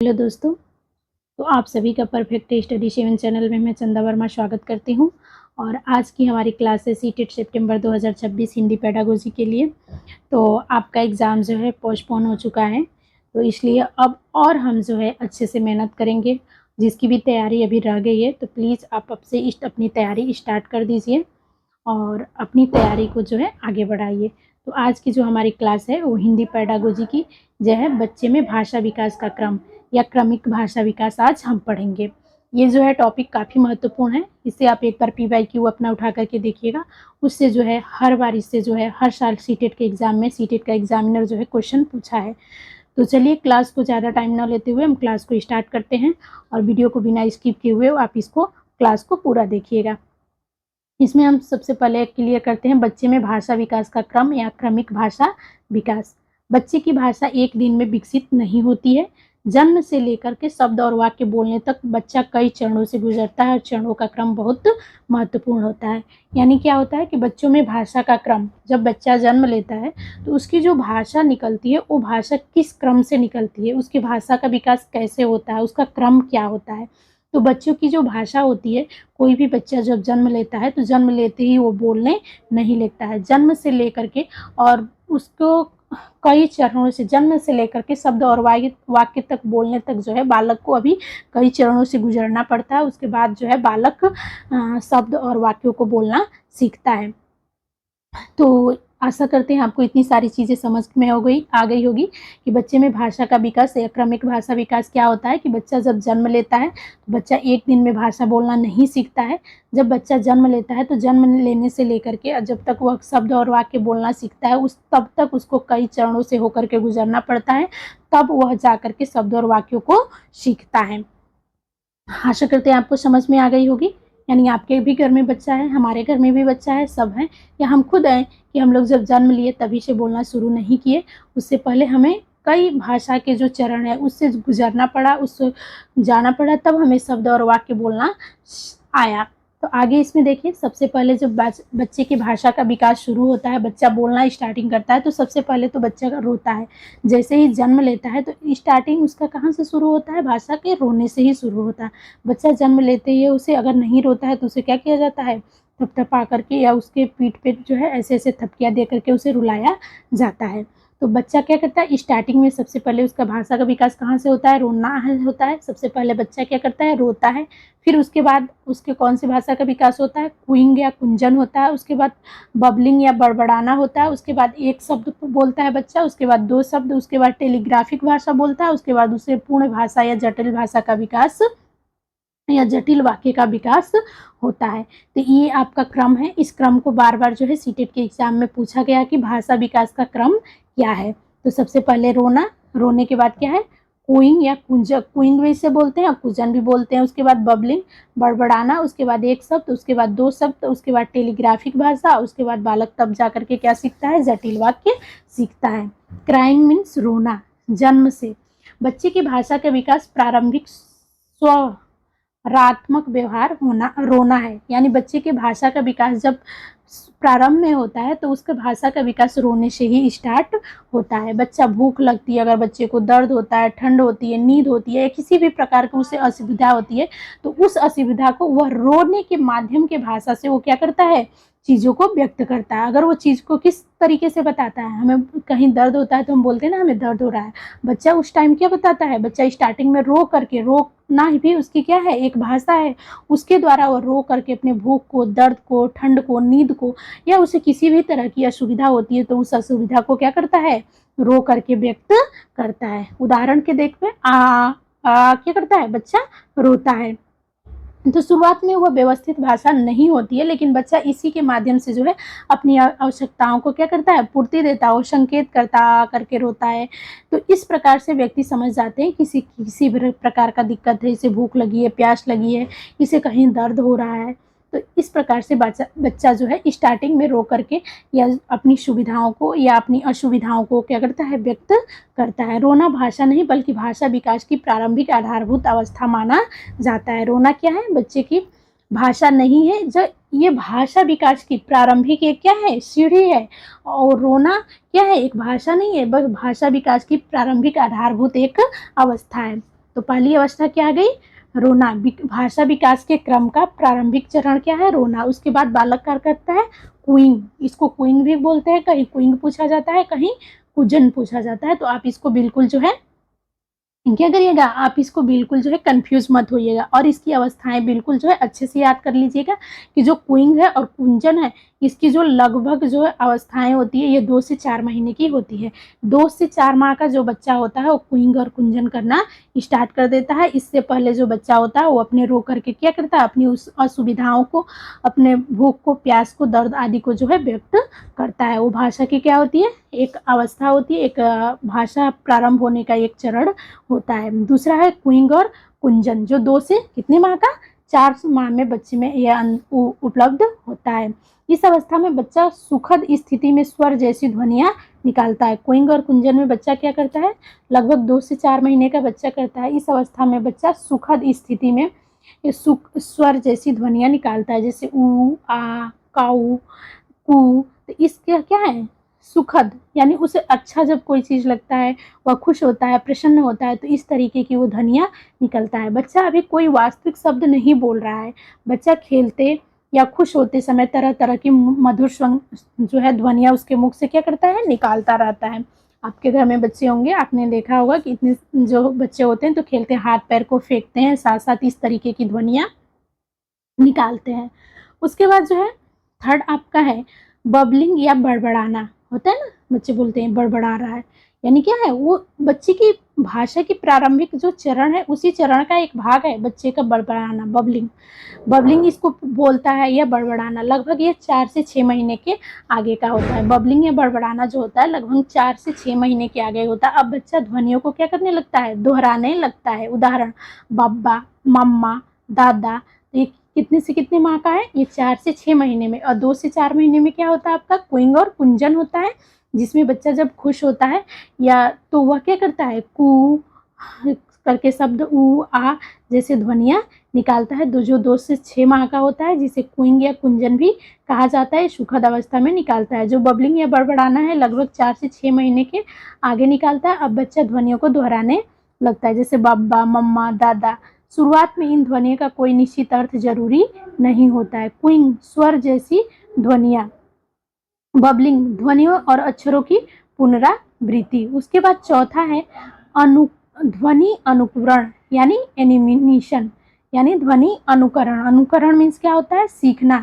Hello दोस्तों, तो आप सभी का परफेक्ट स्टडी 7 चैनल में मैं चंदा वर्मा स्वागत करती हूं। और आज की हमारी क्लास है सीटेट सितंबर 2026 हिंदी पेडागोजी के लिए। तो आपका एग्ज़ाम जो है पोस्टपोन हो चुका है, तो इसलिए अब और हम जो है अच्छे से मेहनत करेंगे। जिसकी भी तैयारी अभी रह गई है तो प्लीज़ आप अब से अपनी तैयारी स्टार्ट कर दीजिए और अपनी तैयारी को जो है आगे बढ़ाइए। तो आज की जो हमारी क्लास है वो हिंदी पेडागोजी की जो है बच्चे में भाषा विकास का क्रम या क्रमिक भाषा विकास आज हम पढ़ेंगे। ये जो है टॉपिक काफ़ी महत्वपूर्ण है। इससे आप एक बार PYQ अपना उठा करके देखिएगा। उससे जो है हर बार इससे जो है हर साल सीटेट के एग्ज़ाम में सीटेट का एग्जामिनर जो है क्वेश्चन पूछा है। तो चलिए क्लास को ज़्यादा टाइम ना लेते हुए हम क्लास को स्टार्ट करते हैं और वीडियो को बिना स्किप किए हुए आप इसको क्लास को पूरा देखिएगा। इसमें हम सबसे पहले क्लियर करते हैं बच्चे में भाषा विकास का क्रम या क्रमिक भाषा विकास। बच्चे की भाषा एक दिन में विकसित नहीं होती है। जन्म से लेकर के शब्द और वाक्य बोलने तक बच्चा कई चरणों से गुजरता है और चरणों का क्रम बहुत महत्वपूर्ण होता है। यानी क्या होता है कि बच्चों में भाषा का क्रम, जब बच्चा जन्म लेता है तो उसकी जो भाषा निकलती है वो भाषा किस क्रम से निकलती है, उसकी भाषा का विकास कैसे होता है, उसका क्रम क्या होता है। तो बच्चों की जो भाषा होती है, कोई भी बच्चा जब जन्म लेता है तो जन्म लेते ही वो बोलने नहीं लगता है। जन्म से लेकर के और उसको कई चरणों से, जन्म से लेकर के शब्द और वाक्य तक बोलने तक जो है बालक को अभी कई चरणों से गुजरना पड़ता है। उसके बाद जो है बालक शब्द और वाक्यों को बोलना सीखता है। तो आशा करते हैं आपको इतनी सारी चीज़ें समझ में आ गई होगी कि बच्चे में भाषा का विकास या क्रमिक भाषा विकास क्या होता है। कि बच्चा जब जन्म लेता है तो बच्चा एक दिन में भाषा बोलना नहीं सीखता है। जब बच्चा जन्म लेता है तो जन्म लेने से लेकर के जब तक वह शब्द और वाक्य बोलना सीखता है तब तक उसको कई चरणों से होकर के गुजरना पड़ता है, तब वह जा कर के शब्द और वाक्यों को सीखता है। आशा करते हैं आपको समझ में आ गई होगी। यानी आपके भी घर में बच्चा है, हमारे घर में भी बच्चा है, सब हैं, या हम खुद हैं कि हम लोग जब जन्म लिए तभी से बोलना शुरू नहीं किए। उससे पहले हमें कई भाषा के जो चरण है उससे गुजरना पड़ा, उससे जाना पड़ा, तब हमें शब्द और वाक्य बोलना आया। तो आगे इसमें देखिए, सबसे पहले जब बच्चे की भाषा का विकास शुरू होता है, बच्चा बोलना स्टार्टिंग करता है, तो सबसे पहले तो बच्चा रोता है। जैसे ही जन्म लेता है तो स्टार्टिंग उसका कहाँ से शुरू होता है? भाषा के रोने से ही शुरू होता है। बच्चा जन्म लेते ही उसे अगर नहीं रोता है तो उसे क्या किया जाता है? थपथपा करके या उसके पीठ पे जो है ऐसे ऐसे थपकियाँ दे करके उसे रुलाया जाता है। तो बच्चा क्या करता है? स्टार्टिंग में सबसे पहले उसका भाषा का विकास कहाँ से होता है? रोना होता है। सबसे पहले बच्चा क्या करता है? रोता है। फिर उसके बाद उसके कौन सी भाषा का विकास होता है? कूइंग या कुंजन होता है। उसके बाद बबलिंग या बड़बड़ाना होता है। उसके बाद एक शब्द बोलता है बच्चा, उसके बाद दो शब्द, उसके बाद टेलीग्राफिक भाषा बोलता है, उसके बाद उसे पूर्ण भाषा या जटिल भाषा का विकास या जटिल वाक्य का विकास होता है। तो ये आपका क्रम है। इस क्रम को बार बार जो है सीटेट के एग्जाम में पूछा गया कि भाषा विकास का क्रम क्या है। तो सबसे पहले रोना, रोने के बाद क्या है? कूइंग या कूइंग भी इसे बोलते हैं और कुजन भी बोलते हैं। उसके बाद बबलिंग, बड़बड़ाना, उसके बाद एक शब्द, उसके बाद दो शब्द, उसके बाद टेलीग्राफिक भाषा, उसके बाद बालक तब जा करके क्या सीखता है? जटिल वाक्य सीखता है। क्राइंग मीन्स रोना, जन्म से। बच्चे की भाषा का विकास प्रारंभिक स्व रात्मक व्यवहार होना रोना है। यानी बच्चे के भाषा का विकास जब प्रारंभ में होता है तो उसका भाषा का विकास रोने से ही स्टार्ट होता है। बच्चा भूख लगती है, अगर बच्चे को दर्द होता है, ठंड होती है, नींद होती है, किसी भी प्रकार की उसे असुविधा होती है, तो उस असुविधा को वह रोने के माध्यम के भाषा से वो क्या करता है? चीज़ों को व्यक्त करता है। अगर वो चीज़ को किस तरीके से बताता है, हमें कहीं दर्द होता है तो हम बोलते हैं ना हमें दर्द हो रहा है। बच्चा उस टाइम क्या बताता है? बच्चा स्टार्टिंग में रो करके, रोना भी उसकी क्या है? एक भाषा है। उसके द्वारा वो रो करके अपने भूख को, दर्द को, ठंड को, नींद को, या उसे किसी भी तरह की असुविधा होती है तो उस असुविधा को क्या करता है? रो करके व्यक्त करता है। उदाहरण के देख पे क्या करता है? बच्चा रोता है। तो शुरुआत में वह व्यवस्थित भाषा नहीं होती है, लेकिन बच्चा इसी के माध्यम से जो है अपनी आवश्यकताओं को क्या करता है? पूर्ति देता है, संकेत करता करके रोता है। तो इस प्रकार से व्यक्ति समझ जाते हैं किसी किसी भी प्रकार का दिक्कत है, इसे भूख लगी है, प्यास लगी है, इसे कहीं दर्द हो रहा है। तो इस प्रकार से बच्चा जो है स्टार्टिंग में रो करके या अपनी सुविधाओं को या अपनी असुविधाओं को क्या करता है? व्यक्त करता है। रोना भाषा नहीं बल्कि भाषा विकास की प्रारंभिक आधारभूत अवस्था माना जाता है। रोना क्या है? बच्चे की भाषा नहीं है, जो ये भाषा विकास की प्रारंभिक एक क्या है? सीढ़ी है। और रोना क्या है? एक भाषा नहीं है, बस भाषा विकास की प्रारंभिक आधारभूत एक अवस्था है। तो पहली अवस्था क्या आ गई, रोना। भाषा विकास के क्रम का प्रारंभिक चरण क्या है, रोना। उसके बाद बालक क्या करता है, कुइंग। इसको कुइंग भी बोलते हैं, कहीं कुइंग पूछा जाता है, कहीं कुजन पूछा जाता है। तो आप इसको बिल्कुल जो है क्या करिएगा, आप इसको बिल्कुल जो है कंफ्यूज मत होइएगा, और इसकी अवस्थाएं बिल्कुल जो है अच्छे से याद कर लीजिएगा कि जो क्विंग है और कुंजन है, इसकी जो लगभग जो है अवस्थाएं होती है, ये 2 से 4 महीने की होती है। 2 से 4 माह का जो बच्चा होता है वो क्विंग और कुंजन करना स्टार्ट कर देता है। इससे पहले जो बच्चा होता है वो अपने रो करके क्या करता है, अपनी उस असुविधाओं को, अपने भूख को, प्यास को, दर्द आदि को जो है व्यक्त करता है। वो भाषा की क्या होती है, एक अवस्था होती है, एक भाषा प्रारंभ होने का एक चरण होता है। दूसरा है क्विंग और कुंजन, जो 2 से कितने माह का, 4 माह में बच्चे में यह उपलब्ध होता है। इस अवस्था में बच्चा सुखद स्थिति में स्वर जैसी ध्वनियां निकालता है। क्विंग और कुंजन में बच्चा क्या करता है, लगभग 2 से 4 महीने का बच्चा करता है। इस अवस्था में बच्चा सुखद स्थिति में स्वर जैसी ध्वनियां निकालता है, जैसे ऊ, आ, काऊ, कू। तो इसके क्या है, सुखद, यानी उसे अच्छा जब कोई चीज़ लगता है, वह खुश होता है, प्रसन्न होता है, तो इस तरीके की वो ध्वनियाँ निकलता है। बच्चा अभी कोई वास्तविक शब्द नहीं बोल रहा है, बच्चा खेलते या खुश होते समय तरह तरह की मधुर स्वर जो है ध्वनियाँ उसके मुख से क्या करता है, निकालता रहता है। आपके घर में बच्चे होंगे, आपने देखा होगा कि इतने जो बच्चे होते हैं तो खेलते हैं, हाथ पैर को फेंकते हैं, साथ साथ इस तरीके की ध्वनियाँ निकालते हैं। उसके बाद जो है थर्ड आपका है बबलिंग या बड़बड़ाना, होता है ना, बच्चे बोलते हैं बड़बड़ा रहा है, यानी क्या है, वो बच्चे की भाषा की प्रारंभिक जो चरण है उसी चरण का एक भाग है बच्चे का बड़बड़ाना, बबलिंग। बबलिंग इसको बोलता है या बड़बड़ाना, लगभग ये 4 से 6 महीने के आगे का होता है। बबलिंग या बड़बड़ाना जो होता है लगभग 4 से 6 महीने के आगे होता है। अब बच्चा ध्वनियों को क्या करने लगता है, दोहराने लगता है। उदाहरण, बब्बा, मम्मा, दादा। तो ये कितने से कितने माह का है, ये 4 से 6 महीने में। और 2 से 4 महीने में क्या होता है आपका, क्विंग और कुंजन होता है, जिसमें बच्चा जब खुश होता है या तो वह क्या करता है, कू करके शब्द, ऊ, आ जैसे ध्वनियाँ निकालता है। जो 2 से 6 माह का होता है, जिसे क्विंग या कुंजन भी कहा जाता है, सुखद अवस्था में निकालता है। जो बबलिंग या बड़बड़ाना है लगभग 4 से 6 महीने के आगे निकालता है। अब बच्चा ध्वनियों को दोहराने लगता है, जैसे बब्बा, मम्मा, दादा। शुरुआत में इन ध्वनियों का कोई निश्चित अर्थ जरूरी नहीं होता है। क्विंग स्वर जैसी ध्वनियाँ, बबलिंग ध्वनियों और अक्षरों की पुनरावृत्ति। उसके बाद चौथा है ध्वनि अनुकरण यानी एनिमेशन, यानी ध्वनि अनुकरण। अनुकरण मीन्स क्या होता है, सीखना।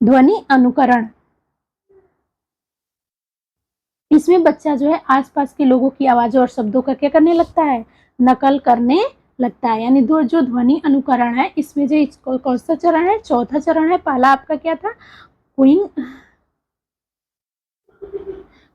ध्वनि अनुकरण, इसमें बच्चा जो है आसपास के लोगों की आवाज़ों और शब्दों का क्या करने लगता है, नकल करने लगता है। यानी जो ध्वनि अनुकरण है, इसमें जो कौन सा चरण है, चौथा चरण है। पहला आपका क्या था,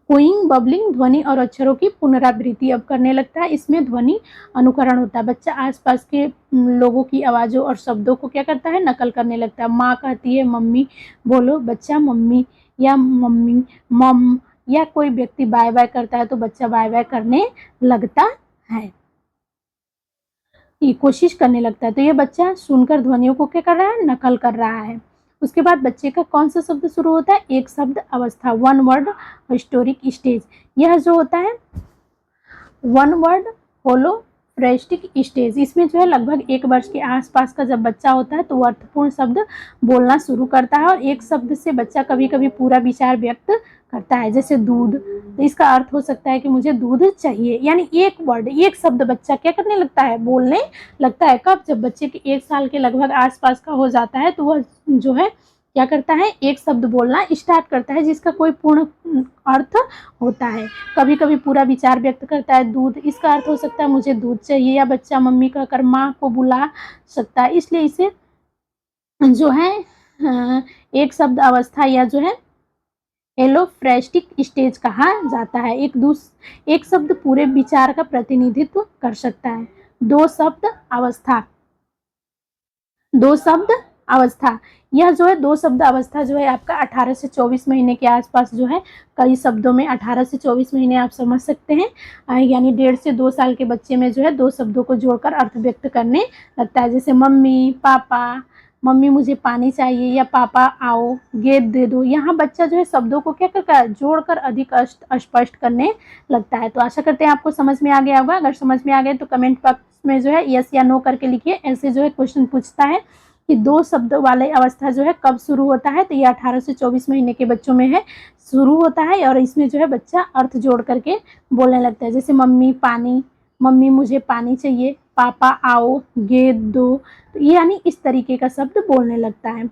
क्विंग, बबलिंग, ध्वनि और अक्षरों की पुनरावृत्ति अब करने लगता है। इसमें ध्वनि अनुकरण होता है, बच्चा आसपास के लोगों की आवाज़ों और शब्दों को क्या करता है, नकल करने लगता है। माँ कहती है मम्मी बोलो, बच्चा मम्मी या मम्मी मम, या कोई व्यक्ति बाय बाय करता है तो बच्चा बाय बाय करने लगता है, ये कोशिश करने लगता है। तो ये बच्चा सुनकर ध्वनियों को क्या कर रहा है, नकल कर रहा है। उसके बाद बच्चे का कौन सा शब्द शुरू होता है, एक शब्द अवस्था, वन वर्ड हिस्टोरिक स्टेज। यह जो होता है वन वर्ड होलोफ्रेस्टिक स्टेज, इसमें जो है लगभग 1 वर्ष के आसपास का जब बच्चा होता है तो वो अर्थपूर्ण शब्द बोलना शुरू करता है, और एक शब्द से बच्चा कभी कभी पूरा विचार व्यक्त करता है, जैसे दूध। तो इसका अर्थ हो सकता है कि मुझे दूध चाहिए, यानी एक वर्ड, एक शब्द बच्चा क्या करने लगता है, बोलने लगता है। कब, जब बच्चे के 1 साल के लगभग आसपास का हो जाता है तो वह जो है क्या करता है, एक शब्द बोलना स्टार्ट करता है जिसका कोई पूर्ण अर्थ होता है। कभी कभी पूरा विचार व्यक्त करता है, दूध, इसका अर्थ हो सकता है मुझे दूध चाहिए, या बच्चा मम्मी कहकर माँ को बुला सकता है। इसलिए इसे जो है एक शब्द अवस्था या जो है एलोफ्रेस्टिक स्टेज कहा जाता है। एक शब्द पूरे विचार का प्रतिनिधित्व कर सकता है। 2 शब्द अवस्था, 2 शब्द अवस्था, यह जो है 2 शब्द अवस्था जो है आपका 18 से 24 महीने के आसपास जो है, कई शब्दों में 18 से 24 महीने आप समझ सकते हैं, यानी 1.5 से 2 साल के बच्चे में जो है 2 शब्दों को जोड़कर अर्थ व्यक्त करने लगता है, जैसे मम्मी, पापा, मम्मी मुझे पानी चाहिए या पापा आओ गेंद दे दो। यहाँ बच्चा जो है शब्दों को क्या करता है, जोड़कर अधिक स्पष्ट करने लगता है। तो आशा करते हैं आपको समझ में आ गया होगा। अगर समझ में आ गया तो कमेंट बॉक्स में जो है यस या नो करके लिखिए। ऐसे जो है क्वेश्चन पूछता है कि दो शब्द वाले अवस्था जो है कब शुरू होता है, तो ये 18 से 24 महीने के बच्चों में है शुरू होता है। और इसमें जो है बच्चा अर्थ जोड़ करके बोलने लगता है, जैसे मम्मी पानी, मम्मी मुझे पानी चाहिए, पापा आओ गेंद दो। तो ये यानी इस तरीके का शब्द बोलने लगता है।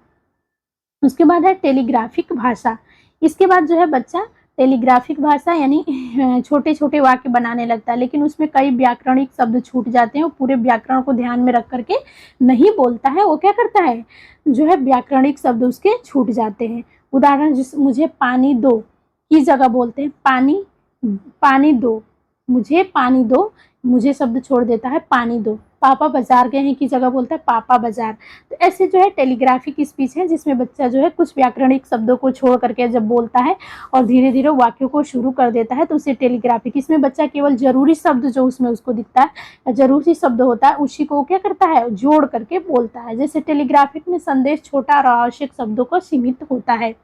उसके बाद है टेलीग्राफिक भाषा। इसके बाद जो है बच्चा टेलीग्राफिक भाषा यानी छोटे छोटे वाक्य बनाने लगता है, लेकिन उसमें कई व्याकरणिक शब्द छूट जाते हैं। वो पूरे व्याकरण को ध्यान में रख करके नहीं बोलता है। वो क्या करता है, जो है व्याकरणिक शब्द उसके छूट जाते हैं। उदाहरण, जिस मुझे पानी दो की जगह बोलते हैं पानी, पानी दो, मुझे पानी दो, मुझे शब्द छोड़ देता है पानी दो। पापा बाजार गए हैं की जगह बोलता है पापा बाजार। तो ऐसे जो है टेलीग्राफिक स्पीच है, जिसमें बच्चा जो है कुछ व्याकरणिक शब्दों को छोड़ करके जब बोलता है और धीरे धीरे वाक्यों को शुरू कर देता है, तो उसे टेलीग्राफिक। इसमें बच्चा केवल जरूरी शब्द जो उसमें उसको दिखता है, जरूरी शब्द होता है, उसी को क्या करता है, जोड़ करके बोलता है। जैसे टेलीग्राफिक में संदेश छोटा और आवश्यक शब्दों को सीमित होता है।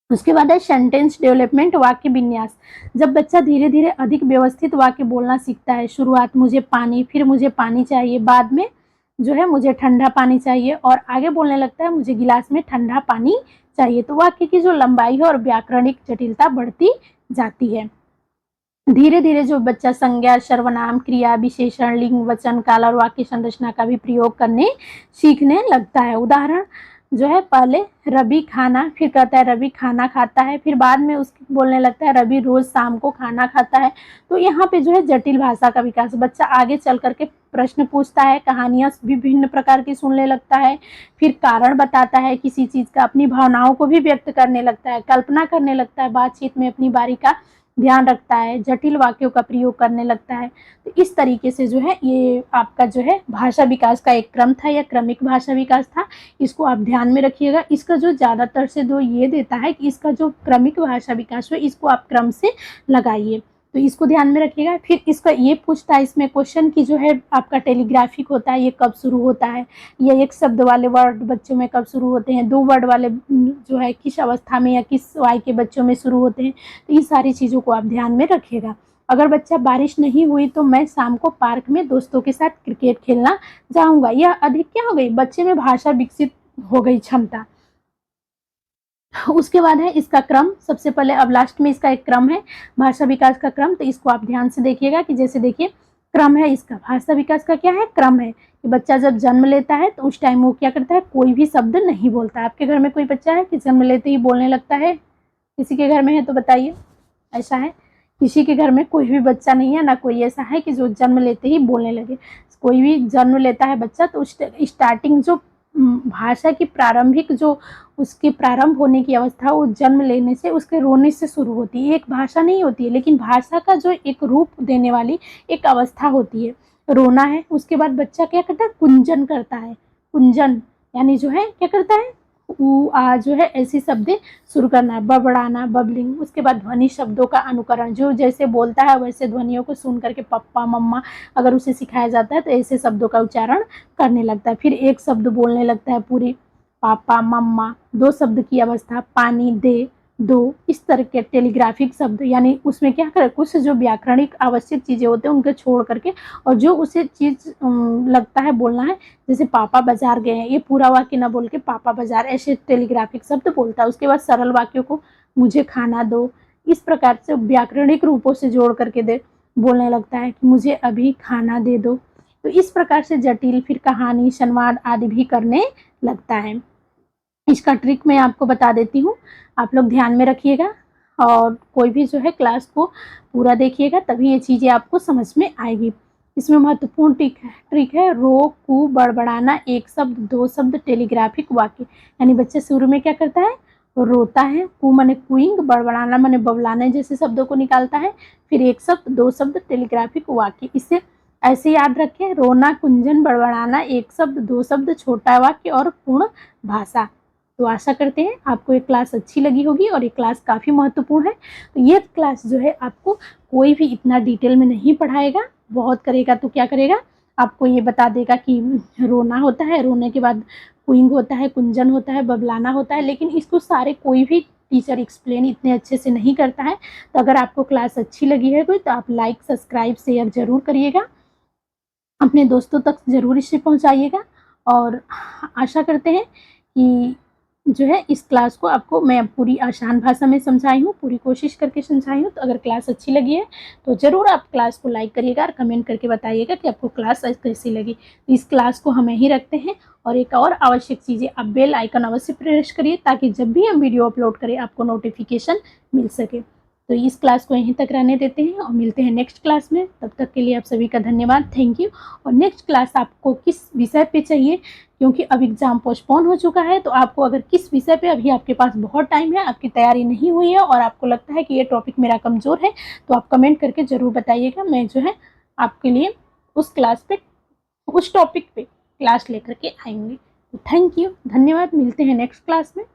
उसके बाद है सेंटेंस डेवलपमेंट, वाक्य विन्यास। जब बच्चा धीरे धीरे अधिक व्यवस्थित वाक्य बोलना सीखता है, शुरुआत मुझे पानी, फिर मुझे पानी चाहिए, बाद में जो है मुझे ठंडा पानी चाहिए, और आगे बोलने लगता है मुझे गिलास में ठंडा पानी चाहिए, तो वाक्य की जो लंबाई है और व्याकरणिक जटिलता बढ़ती जाती है। धीरे धीरे जो बच्चा संज्ञा, सर्वनाम, क्रिया, विशेषण, लिंग, वचन, काल और वाक्य संरचना का भी प्रयोग करने सीखने लगता है। उदाहरण जो है, पहले रवि खाना, फिर कहता है रवि खाना खाता है, फिर बाद में उसके बोलने लगता है रवि रोज शाम को खाना खाता है। तो यहाँ पे जो है जटिल भाषा का विकास, बच्चा आगे चल करके प्रश्न पूछता है, कहानियां विभिन्न प्रकार की सुनने लगता है, फिर कारण बताता है किसी चीज का, अपनी भावनाओं को भी व्यक्त करने लगता है, कल्पना करने लगता है, बातचीत में अपनी बारी का ध्यान रखता है, जटिल वाक्यों का प्रयोग करने लगता है। तो इस तरीके से जो है ये आपका जो है भाषा विकास का एक क्रम था या क्रमिक भाषा विकास था। इसको आप ध्यान में रखिएगा। इसका जो ज़्यादातर से दो ये देता है कि इसका जो क्रमिक भाषा विकास है इसको आप क्रम से लगाइए, तो इसको ध्यान में रखिएगा। फिर इसका ये पूछता है इसमें क्वेश्चन की जो है आपका टेलीग्राफिक होता है ये कब शुरू होता है, या एक शब्द वाले वर्ड बच्चों में कब शुरू होते हैं, दो वर्ड वाले जो है किस अवस्था में या किस वाय के बच्चों में शुरू होते हैं। तो ये सारी चीज़ों को आप ध्यान में रखिएगा। अगर बच्चा बारिश नहीं हुई तो मैं शाम को पार्क में दोस्तों के साथ क्रिकेट खेलना जाऊंगा। यह अधिक क्या हो गई, बच्चे में भाषा विकसित हो गई क्षमता। उसके बाद है इसका क्रम, सबसे पहले अब लास्ट में इसका एक क्रम है भाषा विकास का क्रम। तो इसको आप ध्यान से देखिएगा कि जैसे देखिए क्रम है इसका भाषा विकास का, क्या है क्रम है कि बच्चा जब जन्म लेता है तो उस टाइम वो क्या करता है, कोई भी शब्द नहीं बोलता। आपके घर में कोई बच्चा है कि जन्म लेते ही बोलने लगता है? किसी के घर में है तो बताइए, ऐसा है? किसी के घर में कोई भी बच्चा नहीं है, ना कोई ऐसा है कि जो जन्म लेते ही बोलने लगे। कोई भी जन्म लेता है बच्चा तो स्टार्टिंग जो भाषा की प्रारंभिक जो उसके प्रारंभ होने की अवस्था वो जन्म लेने से उसके रोने से शुरू होती है। एक भाषा नहीं होती है, लेकिन भाषा का जो एक रूप देने वाली एक अवस्था होती है, रोना है। उसके बाद बच्चा क्या करता है, कुंजन करता है। कुंजन यानी जो है क्या करता है, ऊ आ जो है ऐसी शब्द शुरू करना है, बबड़ाना, बबलिंग। उसके बाद ध्वनि शब्दों का अनुकरण, जो जैसे बोलता है वैसे ध्वनियों को सुन करके पप्पा मम्मा अगर उसे सिखाया जाता है तो ऐसे शब्दों का उच्चारण करने लगता है। फिर एक शब्द बोलने लगता है पूरी, पापा मम्मा। दो शब्द की अवस्था, पानी दे दो। इस तरह के टेलीग्राफिक शब्द यानी उसमें क्या कर, कुछ जो व्याकरणिक आवश्यक चीज़ें होते हैं उनको छोड़ करके और जो उसे चीज़ लगता है बोलना है, जैसे पापा बाजार गए हैं, ये पूरा वाक्य ना बोल के पापा बाजार, ऐसे टेलीग्राफिक शब्द बोलता है। उसके बाद सरल वाक्यों को, मुझे खाना दो, इस प्रकार से व्याकरणिक रूपों से जोड़ करके दे बोलने लगता है कि मुझे अभी खाना दे दो। तो इस प्रकार से जटिल, फिर कहानी, संवाद आदि भी करने लगता है। इसका ट्रिक मैं आपको बता देती हूँ, आप लोग ध्यान में रखिएगा और कोई भी जो है क्लास को पूरा देखिएगा, तभी ये चीज़ें आपको समझ में आएगी। इसमें महत्वपूर्ण ट्रिक है रो कू बड़बड़ाना, एक शब्द दो शब्द टेलीग्राफिक वाक्य। यानी बच्चा शुरू में क्या करता है, रोता है, कू माने कुइंग, बड़बड़ाना माने बबलाने जैसे शब्दों को निकालता है, फिर एक शब्द दो शब्द टेलीग्राफिक वाक्य। इससे ऐसे याद रखें, रोना, कुंजन, बड़बड़ाना, एक शब्द दो शब्द, छोटा वाक्य और पूर्ण भाषा। तो आशा करते हैं आपको ये क्लास अच्छी लगी होगी और ये क्लास काफ़ी महत्वपूर्ण है। तो ये क्लास जो है आपको कोई भी इतना डिटेल में नहीं पढ़ाएगा, बहुत करेगा तो क्या करेगा, आपको ये बता देगा कि रोना होता है, रोने के बाद कुइंग होता है, कुंजन होता है, बबलाना होता है, लेकिन इसको सारे कोई भी टीचर एक्सप्लेन इतने अच्छे से नहीं करता है। तो अगर आपको क्लास अच्छी लगी है कोई, तो आप लाइक, सब्सक्राइब, शेयर ज़रूर करिएगा, अपने दोस्तों तक ज़रूर इसे पहुंचाइएगा। और आशा करते हैं कि जो है इस क्लास को आपको मैं पूरी आसान भाषा में समझाई हूँ, पूरी कोशिश करके समझाई हूँ। तो अगर क्लास अच्छी लगी है तो ज़रूर आप क्लास को लाइक करिएगा और कमेंट करके बताइएगा कि आपको क्लास कैसी लगी। तो इस क्लास को हम यहीं रखते हैं। और एक और आवश्यक चीज़ है, आप बेल आइकन अवश्य प्रेस करिए ताकि जब भी हम वीडियो अपलोड करें आपको नोटिफिकेशन मिल सके। तो इस क्लास को यहीं तक रहने देते हैं और मिलते हैं नेक्स्ट क्लास में। तब तक के लिए आप सभी का धन्यवाद, थैंक यू। और नेक्स्ट क्लास आपको किस विषय पे चाहिए, क्योंकि अब एग्ज़ाम पोस्टपोन हो चुका है, तो आपको अगर किस विषय पे, अभी आपके पास बहुत टाइम है, आपकी तैयारी नहीं हुई है और आपको लगता है कि ये टॉपिक मेरा कमज़ोर है, तो आप कमेंट करके ज़रूर बताइएगा। मैं जो है आपके लिए उस क्लास पे, उस टॉपिक पे क्लास लेकर के आएंगे। थैंक यू, धन्यवाद, मिलते हैं नेक्स्ट क्लास में।